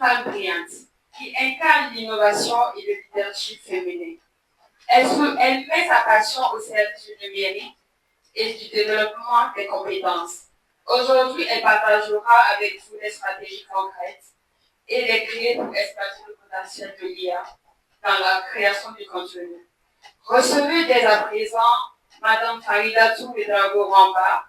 femme brillante qui incarne l'innovation et le leadership féminin. Elle met sa passion au service du numérique et du développement des compétences. Aujourd'hui, elle partagera avec vous des stratégies concrètes et les clés pour exploiter le potentiel de l'IA dans la création du contenu. Recevez dès à présent Madame Faridatou Ouedraogo-Ramba,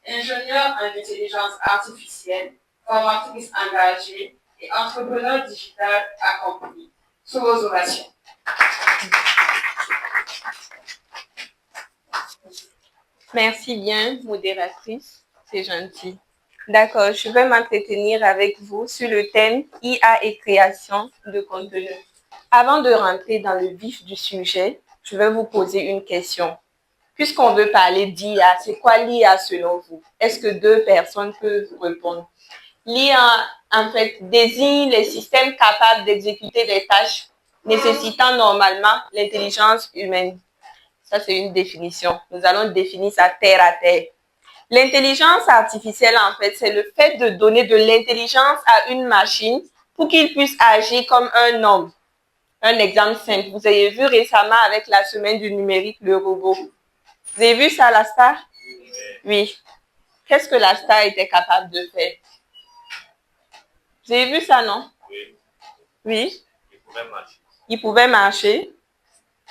ingénieure en intelligence artificielle, formatrice engagée et entrepreneur digital accompli. Sous vos ovations. Merci bien, modératrice. C'est gentil. D'accord, je vais m'entretenir avec vous sur le thème IA et création de contenu. Avant de rentrer dans le vif du sujet, je vais vous poser une question. Puisqu'on veut parler d'IA, c'est quoi l'IA selon vous? Est-ce que deux personnes peuvent répondre? L'IA, en fait, désigne les systèmes capables d'exécuter des tâches nécessitant normalement l'intelligence humaine. Ça, c'est une définition. Nous allons définir ça terre à terre. L'intelligence artificielle, en fait, c'est le fait de donner de l'intelligence à une machine pour qu'il puisse agir comme un homme. Un exemple simple, vous avez vu récemment avec la semaine du numérique, le robot. Vous avez vu ça, la star? Oui. Qu'est-ce que la star était capable de faire? Vous avez vu ça, non? Oui. Oui. Il pouvait marcher.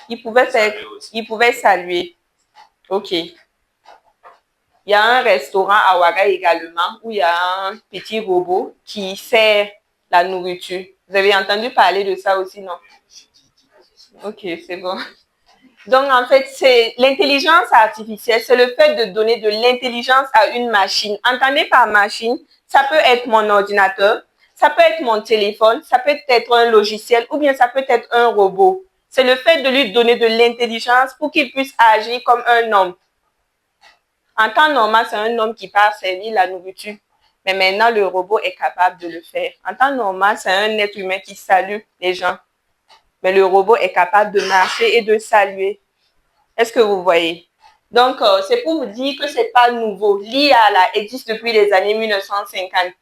Il pouvait marcher. Il pouvait saluer. OK. Il y a un restaurant à Ouaga également où il y a un petit robot qui sert la nourriture. Vous avez entendu parler de ça aussi, non? OK, c'est bon. Donc, en fait, c'est l'intelligence artificielle, c'est le fait de donner de l'intelligence à une machine. Entendez par machine, ça peut être mon ordinateur, ça peut être mon téléphone, ça peut être un logiciel ou bien ça peut être un robot. C'est le fait de lui donner de l'intelligence pour qu'il puisse agir comme un homme. En temps normal, c'est un homme qui part servir la nourriture. Mais maintenant, le robot est capable de le faire. En temps normal, c'est un être humain qui salue les gens. Mais le robot est capable de marcher et de saluer. Est-ce que vous voyez? Donc, c'est pour vous dire que ce n'est pas nouveau. L'IA là, existe depuis les années 1950.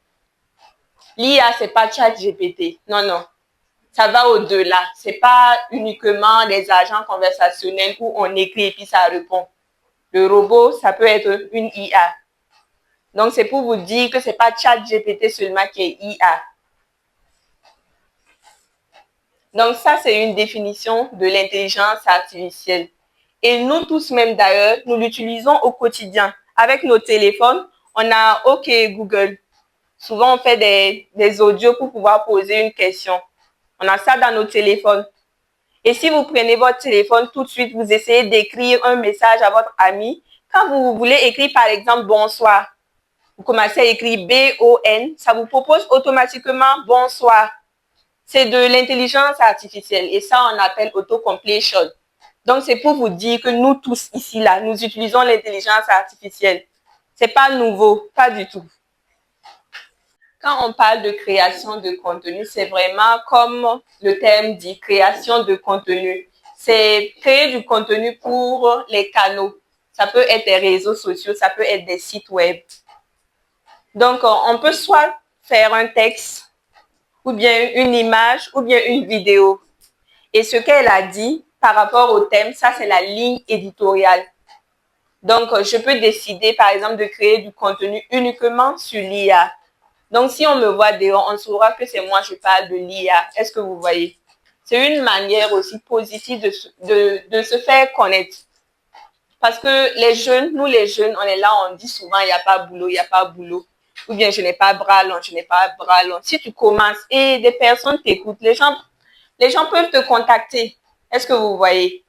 L'IA, ce n'est pas ChatGPT. Non, non. Ça va au-delà. Ce n'est pas uniquement des agents conversationnels où on écrit et puis ça répond. Le robot, ça peut être une IA. Donc, c'est pour vous dire que ce n'est pas ChatGPT seulement qui est IA. Donc, ça, c'est une définition de l'intelligence artificielle. Et nous tous même d'ailleurs, nous l'utilisons au quotidien. Avec nos téléphones, on a OK Google. Souvent, on fait des audios pour pouvoir poser une question. On a ça dans nos téléphones. Et si vous prenez votre téléphone, tout de suite, vous essayez d'écrire un message à votre ami. Quand vous voulez écrire, par exemple, bonsoir, vous commencez à écrire B-O-N, ça vous propose automatiquement bonsoir. C'est de l'intelligence artificielle et ça, on appelle autocompletion. Donc, c'est pour vous dire que nous tous ici, là, nous utilisons l'intelligence artificielle. Ce n'est pas nouveau, pas du tout. Quand on parle de création de contenu, c'est vraiment comme le terme dit, création de contenu. C'est créer du contenu pour les canaux. Ça peut être des réseaux sociaux, ça peut être des sites web. Donc, on peut soit faire un texte, ou bien une image, ou bien une vidéo. Et ce qu'elle a dit par rapport au thème, ça, c'est la ligne éditoriale. Donc, je peux décider, par exemple, de créer du contenu uniquement sur l'IA. Donc, si on me voit dehors, on saura que c'est moi, je parle de l'IA. Est-ce que vous voyez? C'est une manière aussi positive de se faire connaître. Parce que les jeunes, nous les jeunes, on est là, on dit souvent, il n'y a pas boulot, il n'y a pas boulot. Ou bien, je n'ai pas bras long, je n'ai pas bras long. Si tu commences et des personnes t'écoutent, les gens peuvent te contacter. Est-ce que vous voyez?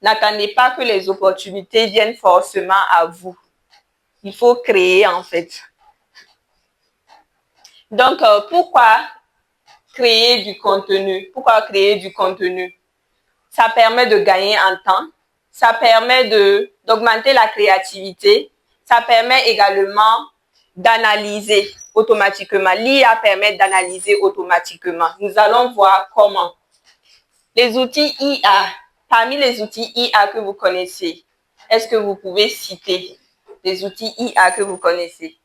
N'attendez pas que les opportunités viennent forcément à vous. Il faut créer, en fait. Donc, pourquoi créer du contenu? Pourquoi créer du contenu? Ça permet de gagner en temps. Ça permet d'augmenter la créativité. Ça permet également d'analyser automatiquement. L'IA permet d'analyser automatiquement. Nous allons voir comment. Les outils IA, parmi les outils IA que vous connaissez, est-ce que vous pouvez citer les outils IA que vous connaissez?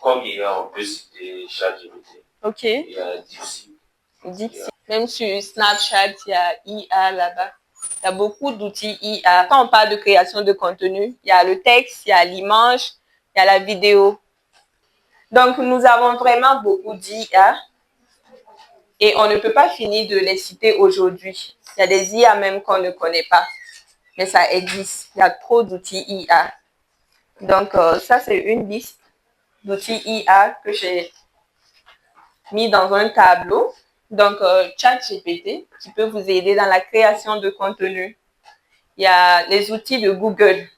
Comme IA, on peut citer ChatGPT. OK. Il y a DeepSeek. Dixit. Même sur Snapchat, il y a IA là-bas. Il y a beaucoup d'outils IA. Quand on parle de création de contenu, il y a le texte, il y a l'image, il y a la vidéo. Donc, nous avons vraiment beaucoup d'IA et on ne peut pas finir de les citer aujourd'hui. Il y a des IA même qu'on ne connaît pas, mais ça existe. Il y a trop d'outils IA. Donc, ça, c'est une liste d'outils IA que j'ai mis dans un tableau. Donc, ChatGPT qui peut vous aider dans la création de contenu. Il y a les outils de Google.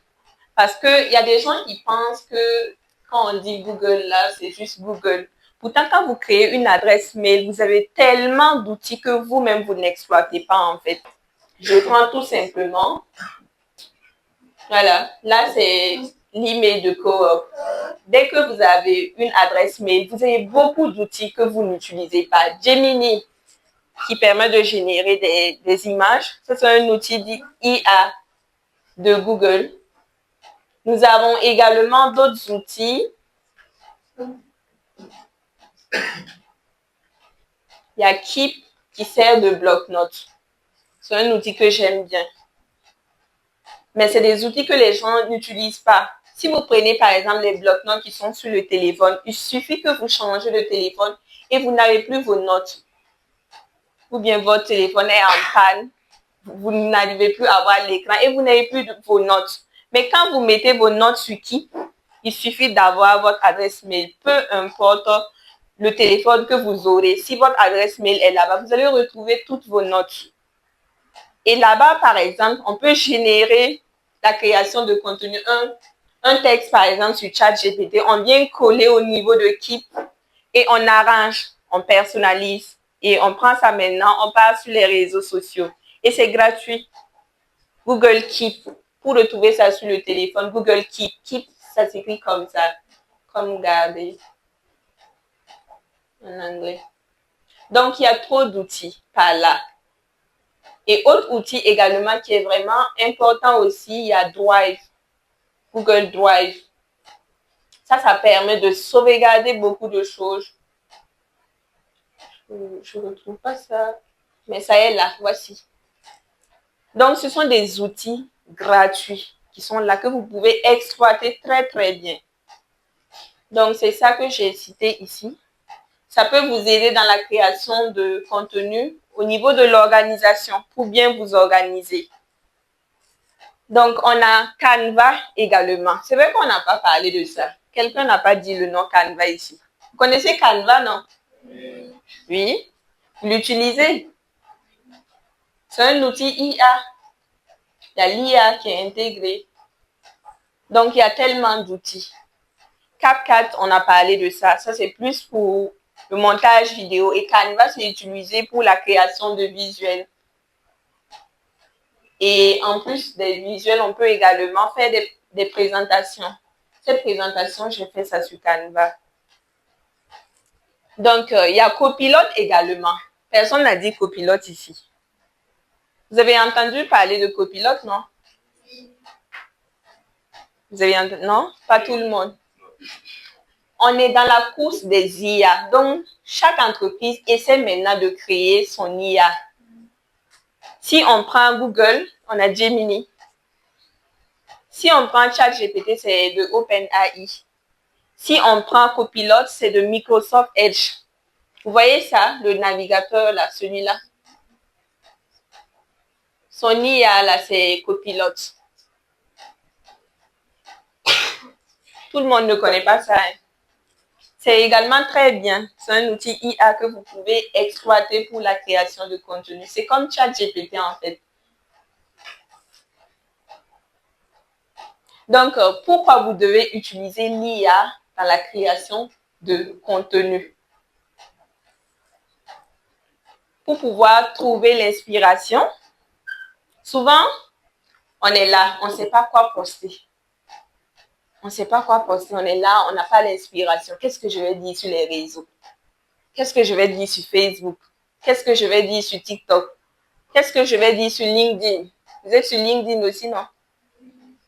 Parce qu'il y a des gens qui pensent que quand on dit Google, là, c'est juste Google. Pourtant, quand vous créez une adresse mail, vous avez tellement d'outils que vous-même, vous n'exploitez pas, en fait. Je prends tout simplement. Voilà. Là, c'est l'email de Coop. Dès que vous avez une adresse mail, vous avez beaucoup d'outils que vous n'utilisez pas. Gemini, qui permet de générer des images. C'est un outil d'IA de Google. Nous avons également d'autres outils. Il y a Keep qui sert de bloc-notes. C'est un outil que j'aime bien. Mais c'est des outils que les gens n'utilisent pas. Si vous prenez par exemple les bloc-notes qui sont sur le téléphone, il suffit que vous changez de téléphone et vous n'avez plus vos notes. Ou bien votre téléphone est en panne, vous n'arrivez plus à voir l'écran et vous n'avez plus vos notes. Mais quand vous mettez vos notes sur Keep, il suffit d'avoir votre adresse mail. Peu importe le téléphone que vous aurez. Si votre adresse mail est là-bas, vous allez retrouver toutes vos notes. Et là-bas, par exemple, on peut générer la création de contenu. Un texte, par exemple, sur ChatGPT, on vient coller au niveau de Keep et on arrange, on personnalise et on prend ça maintenant, on part sur les réseaux sociaux. Et c'est gratuit. Google Keep. Pour retrouver ça sur le téléphone, Google Keep. Keep, ça s'écrit comme ça. Comme garder en anglais. Donc, il y a trop d'outils par là. Et autre outil également qui est vraiment important aussi, il y a Drive. Google Drive. Ça permet de sauvegarder beaucoup de choses. Je ne retrouve pas ça. Mais ça est là, voici. Donc, ce sont des outils gratuits qui sont là, que vous pouvez exploiter très, très bien. Donc, c'est ça que j'ai cité ici. Ça peut vous aider dans la création de contenu au niveau de l'organisation pour bien vous organiser. Donc, on a Canva également. C'est vrai qu'on n'a pas parlé de ça. Quelqu'un n'a pas dit le nom Canva ici. Vous connaissez Canva, non? Oui. Vous l'utilisez? C'est un outil IA. Il y a l'IA qui est intégré. Donc, il y a tellement d'outils. CapCut, on a parlé de ça. Ça, c'est plus pour le montage vidéo. Et Canva, c'est utilisé pour la création de visuels. Et en plus des visuels, on peut également faire des présentations. Cette présentation, j'ai fait ça sur Canva. Donc, il y a Copilot également. Personne n'a dit Copilot ici. Vous avez entendu parler de Copilot, non? Vous avez entendu? Non? Pas tout le monde. On est dans la course des IA. Donc, chaque entreprise essaie maintenant de créer son IA. Si on prend Google, on a Gemini. Si on prend ChatGPT, c'est de OpenAI. Si on prend Copilot, c'est de Microsoft Edge. Vous voyez ça, le navigateur là, celui-là? Son IA là, c'est Copilot. Tout le monde ne connaît pas ça. Hein? C'est également très bien. C'est un outil IA que vous pouvez exploiter pour la création de contenu. C'est comme ChatGPT en fait. Donc, pourquoi vous devez utiliser l'IA dans la création de contenu? Pour pouvoir trouver l'inspiration. Souvent, on est là, on ne sait pas quoi poster. On ne sait pas quoi poster, on est là, on n'a pas l'inspiration. Qu'est-ce que je vais dire sur les réseaux? Qu'est-ce que je vais dire sur Facebook? Qu'est-ce que je vais dire sur TikTok? Qu'est-ce que je vais dire sur LinkedIn? Vous êtes sur LinkedIn aussi, non?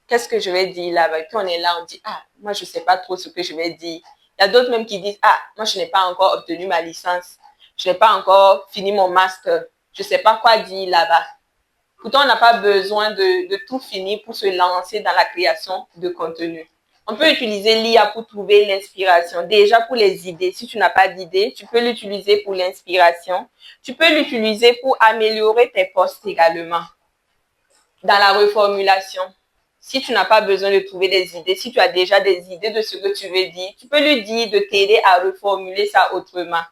Qu'est-ce que je vais dire là-bas? Puis on est là, on dit, ah, moi, je ne sais pas trop ce que je vais dire. Il y a d'autres même qui disent, ah, moi, je n'ai pas encore obtenu ma licence. Je n'ai pas encore fini mon master. Je ne sais pas quoi dire là-bas. Pourtant, on n'a pas besoin de tout finir pour se lancer dans la création de contenu. On peut utiliser l'IA pour trouver l'inspiration. Déjà pour les idées, si tu n'as pas d'idées, tu peux l'utiliser pour l'inspiration. Tu peux l'utiliser pour améliorer tes posts également. Dans la reformulation, si tu n'as pas besoin de trouver des idées, si tu as déjà des idées de ce que tu veux dire, tu peux lui dire de t'aider à reformuler ça autrement.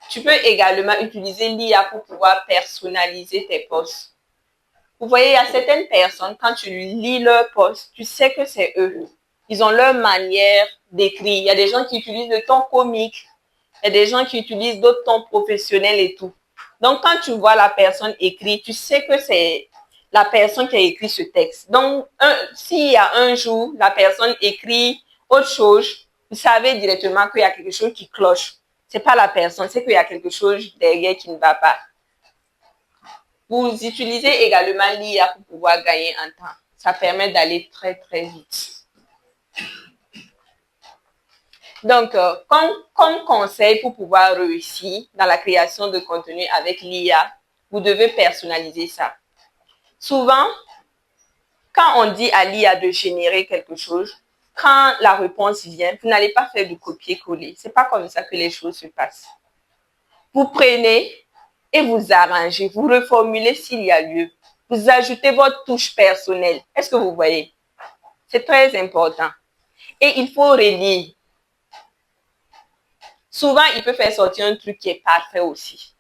Tu peux également utiliser l'IA pour pouvoir personnaliser tes posts. Vous voyez, il y a certaines personnes, quand tu lis leur post, tu sais que c'est eux. Ils ont leur manière d'écrire. Il y a des gens qui utilisent le ton comique. Il y a des gens qui utilisent d'autres tons professionnels et tout. Donc, quand tu vois la personne écrire, tu sais que c'est la personne qui a écrit ce texte. Donc, s'il y a un jour, la personne écrit autre chose, vous savez directement qu'il y a quelque chose qui cloche. C'est pas la personne, c'est qu'il y a quelque chose derrière qui ne va pas. Vous utilisez également l'IA pour pouvoir gagner en temps. Ça permet d'aller très, très vite. Donc, comme conseil pour pouvoir réussir dans la création de contenu avec l'IA, vous devez personnaliser ça. Souvent, quand on dit à l'IA de générer quelque chose, quand la réponse vient, vous n'allez pas faire du copier-coller. C'est pas comme ça que les choses se passent. Vous prenez et vous arrangez, vous reformulez s'il y a lieu. Vous ajoutez votre touche personnelle. Est-ce que vous voyez? C'est très important. Et il faut relire. Souvent, il peut faire sortir un truc qui est parfait aussi.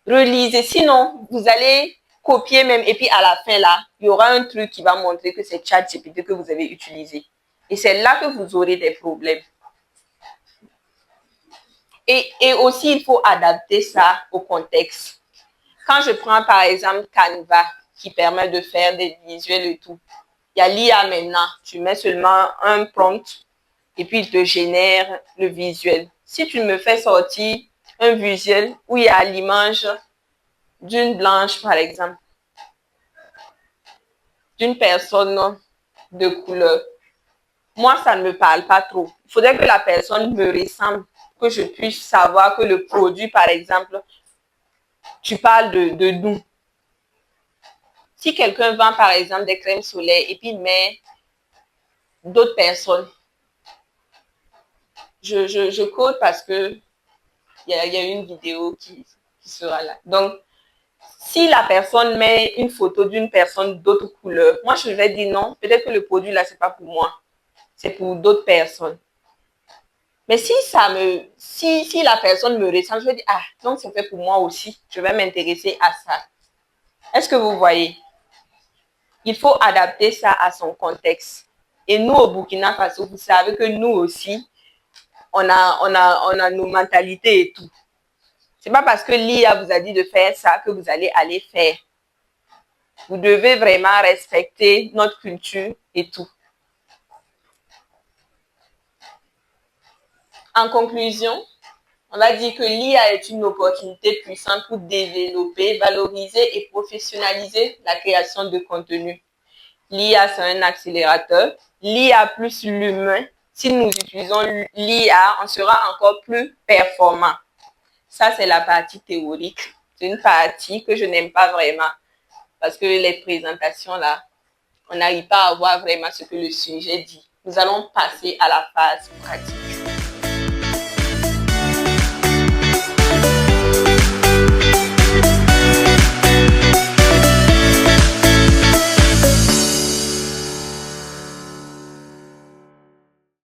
Relisez. Sinon, vous allez copier même. Et puis, à la fin, là, il y aura un truc qui va montrer que c'est ChatGPT que vous avez utilisé. Et c'est là que vous aurez des problèmes. Et aussi, il faut adapter ça au contexte. Quand je prends, par exemple, Canva, qui permet de faire des visuels et tout, il y a l'IA maintenant. Tu mets seulement un prompt et puis il te génère le visuel. Si tu me fais sortir un visuel où il y a l'image d'une blanche, par exemple, d'une personne de couleur, moi, ça ne me parle pas trop. Il faudrait que la personne me ressemble, que je puisse savoir que le produit, par exemple, tu parles de nous. Si quelqu'un vend, par exemple, des crèmes solaires et puis il met d'autres personnes, je code parce que il y a une vidéo qui sera là. Donc, si la personne met une photo d'une personne d'autre couleur, moi, je vais dire non, peut-être que le produit là, c'est pas pour moi. C'est pour d'autres personnes. Mais si la personne me ressemble, je vais dire, ah, donc c'est fait pour moi aussi. Je vais m'intéresser à ça. Est-ce que vous voyez? Il faut adapter ça à son contexte. Et nous, au Burkina Faso, vous savez que nous aussi, on a nos mentalités et tout. C'est pas parce que l'IA vous a dit de faire ça que vous allez aller faire. Vous devez vraiment respecter notre culture et tout. En conclusion, on va dire que l'IA est une opportunité puissante pour développer, valoriser et professionnaliser la création de contenu. L'IA, c'est un accélérateur. L'IA plus l'humain, si nous utilisons l'IA, on sera encore plus performant. Ça, c'est la partie théorique. C'est une partie que je n'aime pas vraiment parce que les présentations, là, on n'arrive pas à voir vraiment ce que le sujet dit. Nous allons passer à la phase pratique.